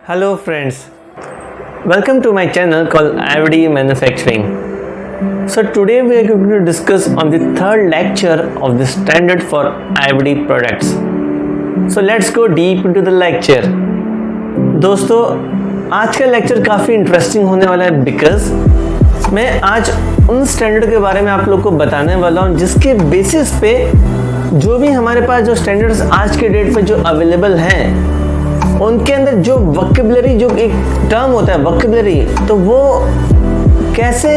Hello friends, welcome to my channel called IVD Manufacturing. So today we are going to discuss on the third lecture of the standard for IVD products. So let's go deep into the lecture. दोस्तों आज का lecture काफ़ी interesting होने वाला है because मैं आज उन स्टैंडर्ड के बारे में आप लोग को बताने वाला हूँ जिसके बेसिस पे जो भी हमारे पास जो स्टैंडर्ड्स आज के डेट पे जो अवेलेबल हैं उनके अंदर जो वोकैबुलरी जो एक टर्म होता है वोकैबुलरी तो वो कैसे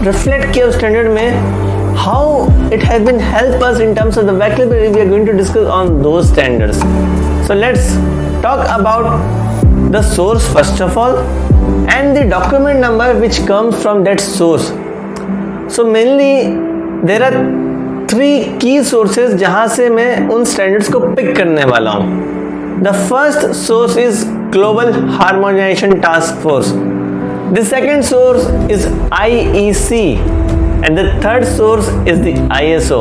रिफ्लेक्ट किया उस स्टैंडर्ड में how it has been help us in terms of the vocabulary we are going to discuss on those standards. So let's talk about the source first of all and the document number which comes from that source. So mainly there are three key sources जहाँ से मैं उन standards को pick करने वाला हूँ. The first source is Global Harmonization Task Force. The second source is IEC and the third source is the ISO.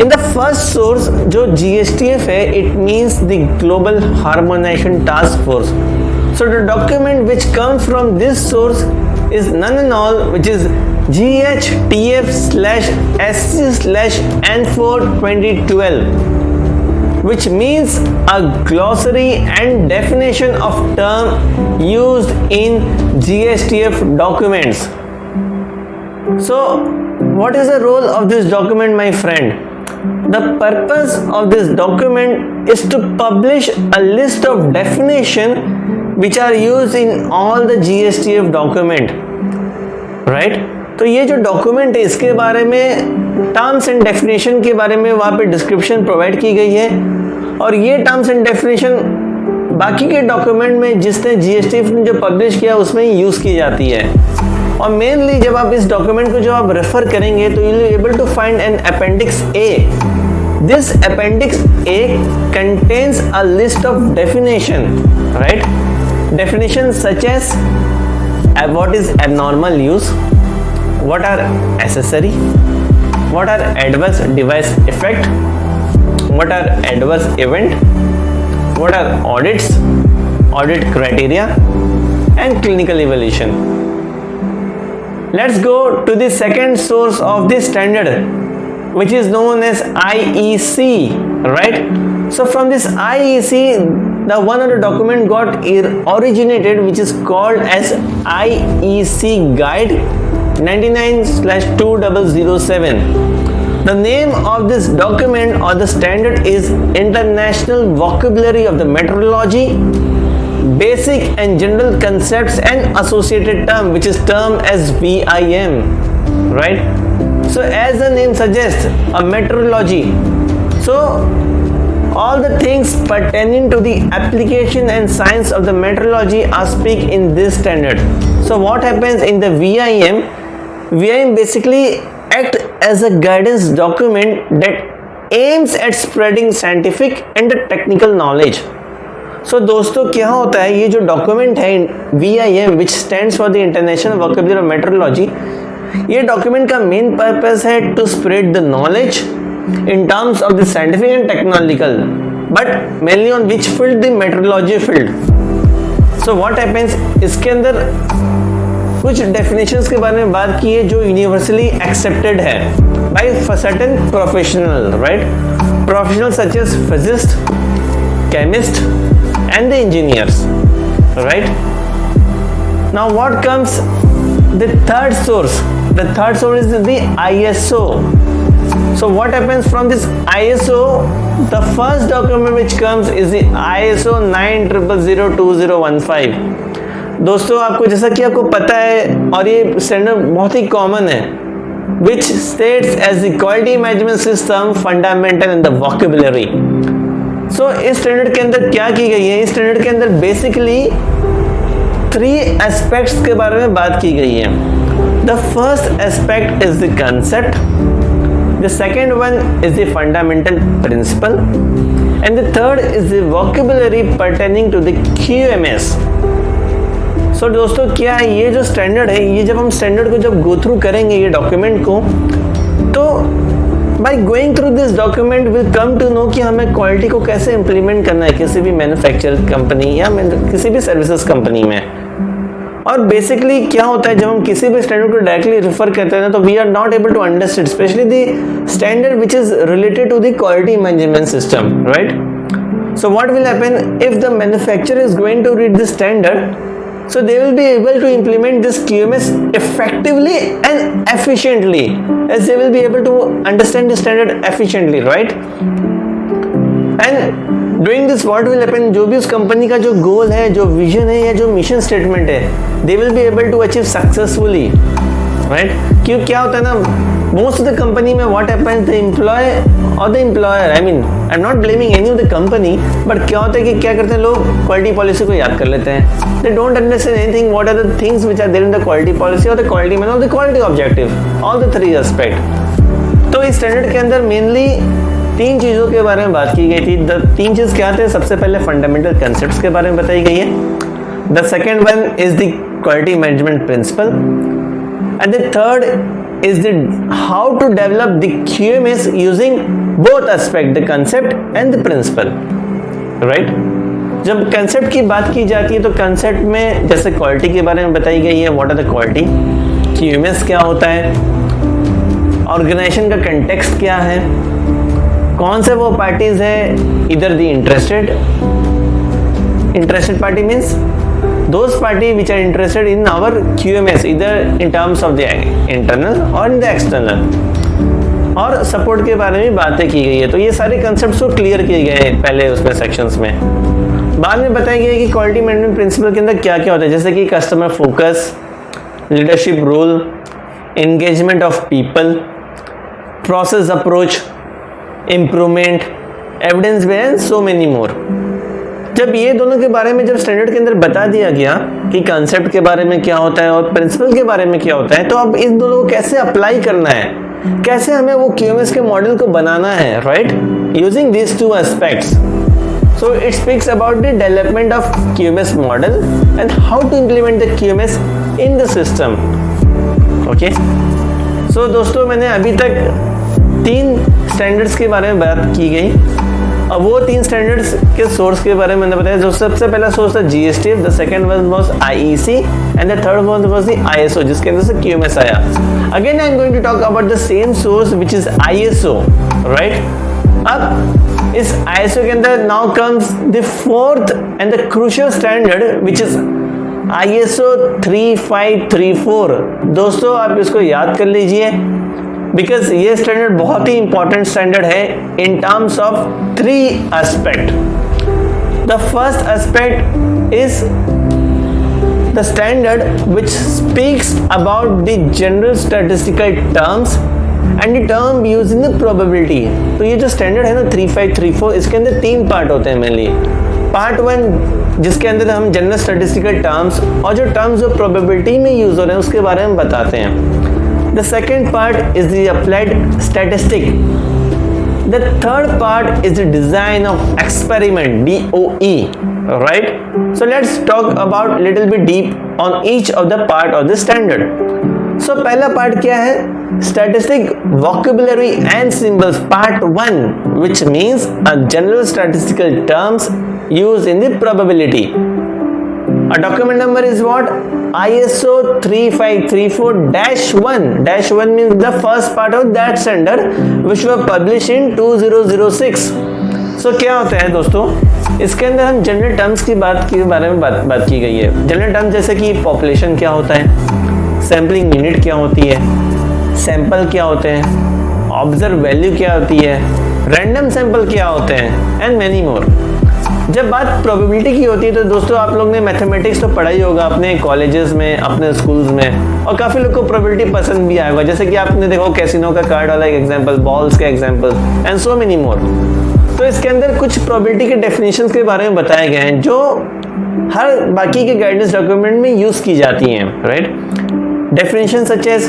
In the first source जो GSTF है it means the Global Harmonization Task Force. So the document which comes from this source is none and all which is GHTF/SC/N4 2012 which means a glossary and definition of term used in GSTF documents. So what is the role of this document, my friend? The purpose of this document is to publish a list of definition which are used in all the GSTF document, right? तो ये जो document है इसके बारे में terms and definition के बारे में वहाँ पे डिस्क्रिप्शन प्रोवाइड की गई है और ये टर्म्स एंड डेफिनेशन बाकी के डॉक्यूमेंट में जिसने GSTF ने जो पब्लिश किया उसमें यूज़ की जाती है. और मेनली जब आप इस डॉक्यूमेंट को जब आप रेफर करेंगे तो you will able to find an appendix A. This appendix A contains a list of definition, right? Definitions such as what is abnormal use, what are accessory, what are adverse device effect, what are adverse event, what are audits, audit criteria, and clinical evaluation. Let's go to the second source of this standard, which is known as IEC, right? So from this IEC, the one of the document got originated, which is called as IEC Guide 99/2007. The name of this document or the standard is International Vocabulary of the Metrology, Basic and General Concepts and Associated Term, which is termed as VIM, right? So as the name suggests, a metrology. So all the things pertaining to the application and science of the metrology are speak in this standard. So what happens in the VIM? VIM basically act as a guidance document that aims at spreading scientific and technical knowledge. So दोस्तों क्या होता है ये जो document है VIM which stands for the International Vocabulary of Metrology, ये document का main purpose है to spread the knowledge in terms of the scientific and technological but mainly on which field the metrology field. So what happens इसके अंदर कुछ definitions के बारे में बात की है जो यूनिवर्सली एक्सेप्टेड है by certain professional, right? Professional such as physicist, chemist and the engineers, right? Now what comes the third source is the ISO. So what happens from this ISO? The first document which comes is the ISO 90002015. दोस्तों आपको जैसा कि आपको पता है और ये standard बहुत ही कॉमन है which states as the quality management system fundamental in the vocabulary. So इस स्टैंडर्ड के अंदर क्या की गई है? इस स्टैंडर्ड के अंदर बेसिकली 3 एस्पेक्ट्स के बारे में बात की गई है. The first aspect is the concept, the second one is the fundamental principle and the third is the vocabulary pertaining to the QMS. So दोस्तों क्या है ये जो स्टैंडर्ड है, ये जब हम स्टैंडर्ड को जब गो थ्रू करेंगे ये डॉक्यूमेंट को, तो by going through this document will come to know कि हमें क्वालिटी को कैसे इंप्लीमेंट करना है किसी भी मैन्युफैक्चर कंपनी या किसी भी सर्विसेज कंपनी में। और बेसिकली क्या होता है, जब हम किसी भी स्टैंडर्ड को डायरेक्टली रेफर करते हैं ना, तो we are not able to understand specially the standard which is related to the quality management system, right? So what will happen if the manufacturer is going to read this standard? So they will be able to implement this QMS effectively and efficiently, as they will be able to understand the standard efficiently, right? And doing this, what will happen? जो भी उस company का जो गोल है, जो vision है या जो मिशन स्टेटमेंट है, they will be able to achieve successfully, right? क्यों क्या होता है ना, most of the company में what happens, the employee or the employer, I mean I'm not blaming any of the company, but क्या होता है कि क्या करते हैं लोग, क्वालिटी पॉलिसी को याद कर लेते हैं, they don't understand anything what are the things which are there in the quality policy or the quality manual or the quality objective, all the three aspect। तो इस स्टैंडर्ड के अंदर मेनली 3 चीज़ों के बारे में बात की गई थी। 3 चीज़ क्या थे? सबसे पहले फंडामेंटल कंसेप्ट्स के बारे में बताई गई है, the second one is the quality management principle, and the third is the how to develop the QMS using both aspect, the concept and the principle, right? जब कंसेप्ट की बात की जाती है तो कंसेप्ट में जैसे क्वालिटी के बारे में बताई गई है, what are the quality, QMS क्या होता है, ऑर्गेनाइजेशन का कंटेक्स्ट क्या है, कौन से वो पार्टीज है, इधर the interested party means those party which are interested in our QMS either in terms of the internal or in the external, और सपोर्ट के बारे में बातें की गई है। तो ये सारे कंसेप्ट्स को क्लियर किए गए हैं पहले उसमें सेक्शंस में। बाद में बताया गया है कि क्वालिटी मैनेजमेंट प्रिंसिपल के अंदर क्या क्या होता है, जैसे कि customer focus, leadership role, engagement of people, process approach, improvement, evidence based, so many more. जब ये दोनों के बारे में जब स्टैंडर्ड के अंदर बता दिया गया कि कंसेप्ट के बारे में क्या होता है और प्रिंसिपल के बारे में क्या होता है, तो अब इन दोनों को कैसे अप्लाई करना है, कैसे हमें वो QMS के मॉडल को बनाना है, right, using this 2 aspects. So it speaks about the development of QMS model and how to implement the QMS in the system. Okay, so दोस्तों मैंने अभी तक 3 स्टैंडर्ड्स के बारे में बात की गई। अब वो 3 स्टैंडर्ड्स के सोर्स के बारे में मैंने बताया। जो सबसे पहला सोर्स था GSTF, the second one was IEC and the third one was the ISO, जिसके अंदर से QMS आया। Again I am going to talk about the same source which is ISO, right. अब इस ISO के अंदर now comes the fourth and the crucial standard which is ISO 3534। दोस्तों आप इसको याद कर लीजिए, बिकॉज ये स्टैंडर्ड बहुत ही इंपॉर्टेंट स्टैंडर्ड है इन terms of 3 aspect. The first aspect is the standard which speaks about the general statistical terms and the term use in the probability. तो ये जो स्टैंडर्ड है ना 3534, इसके अंदर 3 पार्ट होते हैं मेनली। पार्ट 1 जिसके अंदर हम जनरल स्टैटिस्टिकल टर्म्स और जो टर्म्स जो प्रोबेबिलिटी में यूज हो रहे हैं उसके बारे में बताते हैं। The second part is the applied statistic. The third part is the design of experiment, DOE, right? So let's talk about little bit deep on each of the part of the standard. So पहला part क्या है? Statistic, vocabulary and symbols, part 1, which means a general statistical terms used in the probability. A document number is what? ISO 3534-1. -1 means the first part of that standard which were published in 2006. So क्या होता है दोस्तों, इसके अंदर हम general terms की बात के बारे में बात की गई है। जनरल टर्म्स जैसे कि पॉपुलेशन क्या होता है, सैम्पलिंग यूनिट क्या होती है, सैंपल क्या होते हैं, ऑब्जर्व वैल्यू क्या होती है, रैंडम सैंपल क्या होते हैं एंड मेनी मोर। जब बात प्रोबेबिलिटी की होती है तो दोस्तों आप लोग ने मैथमेटिक्स तो पढ़ा ही होगा अपने कॉलेजेस में, अपने स्कूल्स में, और काफ़ी लोग को प्रोबेबिलिटी पसंद भी आएगा। जैसे कि आपने देखो कैसीनो का कार्ड वाला एक एग्जांपल, बॉल्स का एग्जांपल एंड सो मेनी मोर। तो इसके अंदर कुछ प्रोबेबिलिटी के डेफिनेशंस के बारे में बताए गए हैं जो हर बाकी के गाइडेंस डॉक्यूमेंट में यूज़ की जाती हैं, right. Definition such as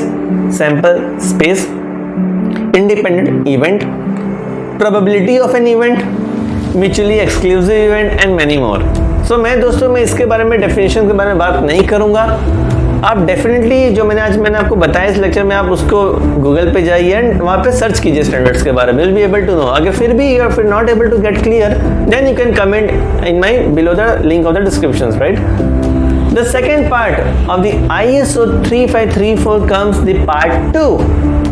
sample space, independent event, probability of an event, mutually exclusive event and many more. So मैं दोस्तों इसके बारे में डेफिनेशन के बारे में बात नहीं करूंगा, आप डेफिनेटली जो मैंने आपको बताया इस लेक्चर में, आप उसको गूगल पे जाइए एंड वहाँ पे सर्च कीजिए स्टैंडर्ड्स के बारे में, will be able to know. अगर फिर भी you are not able to get clear, then you can comment in my below the link of the description, right. The second part of the ISO 3534 comes the part 2,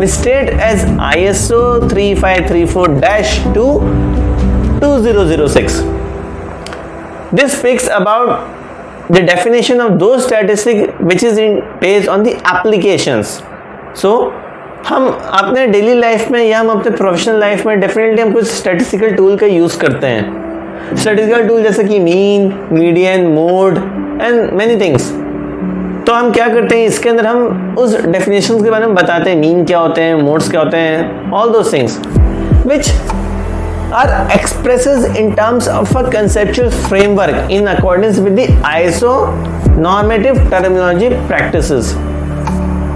which state as ISO 3534-2 2006. This speaks about the definition of those statistics which is based on the applications. So हम अपने daily life में या हम अपने professional life में definitely हम कुछ statistical tool का यूज़ करते हैं. स्टैटिस्टिकल टूल जैसे कि mean, median, mode and many things. तो हम क्या करते हैं, इसके अंदर हम उस डेफिनेशंस के बारे में बताते हैं, मीन क्या होते हैं, मोड्स क्या होते हैं, all those things which are expresses in terms of a conceptual framework in accordance with the ISO normative terminology practices.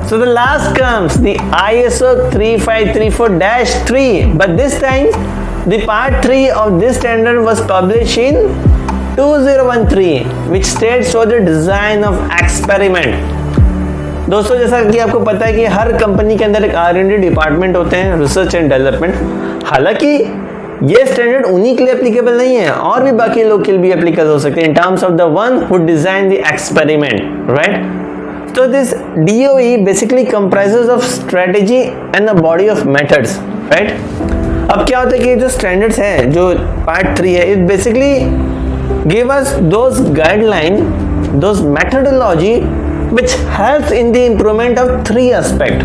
So the last comes the ISO 3534-3, but this time the part 3 of this standard was published in 2013, which states for the design of experiment. दोस्तों, जैसा कि आपको पता है कि हर company के अंदर एक R&D डिपार्टमेंट होते हैं, रिसर्च एंड डेवलपमेंट. हालांकि ये स्टैंडर्ड उन्हीं के लिए एप्लीकेबल नहीं है, और भी बाकी लोग के लिए भी एप्लीकेबल हो सकते हैं इन terms of the one who design the experiment, right. So this DOE basically comprises of strategy and a body of methods, right? अब क्या होता है कि जो स्टैंडर्ड्स हैं, जो पार्ट 3 है, it basically give us those guideline, those methodology which helps in the improvement of 3 aspects.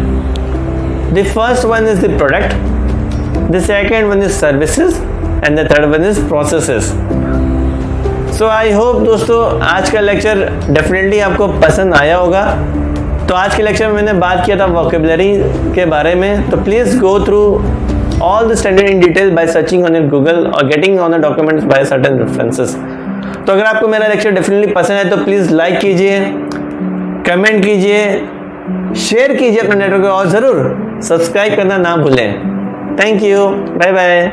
The first one is the product, the second one is services, and the third one is processes. So I hope दोस्तों आज का lecture definitely आपको पसंद आया होगा. तो आज के लेक्चर में मैंने बात किया था वोकेबलरी के बारे में. तो please go through all the standard in detail by searching on your Google or getting on the documents by certain references. तो अगर आपको मेरा लेक्चर डेफिनेटली पसंद है तो प्लीज़ लाइक कीजिए, कमेंट कीजिए, शेयर कीजिए अपने नेटवर्क को, और ज़रूर सब्सक्राइब करना ना भूलें. Thank you, bye bye.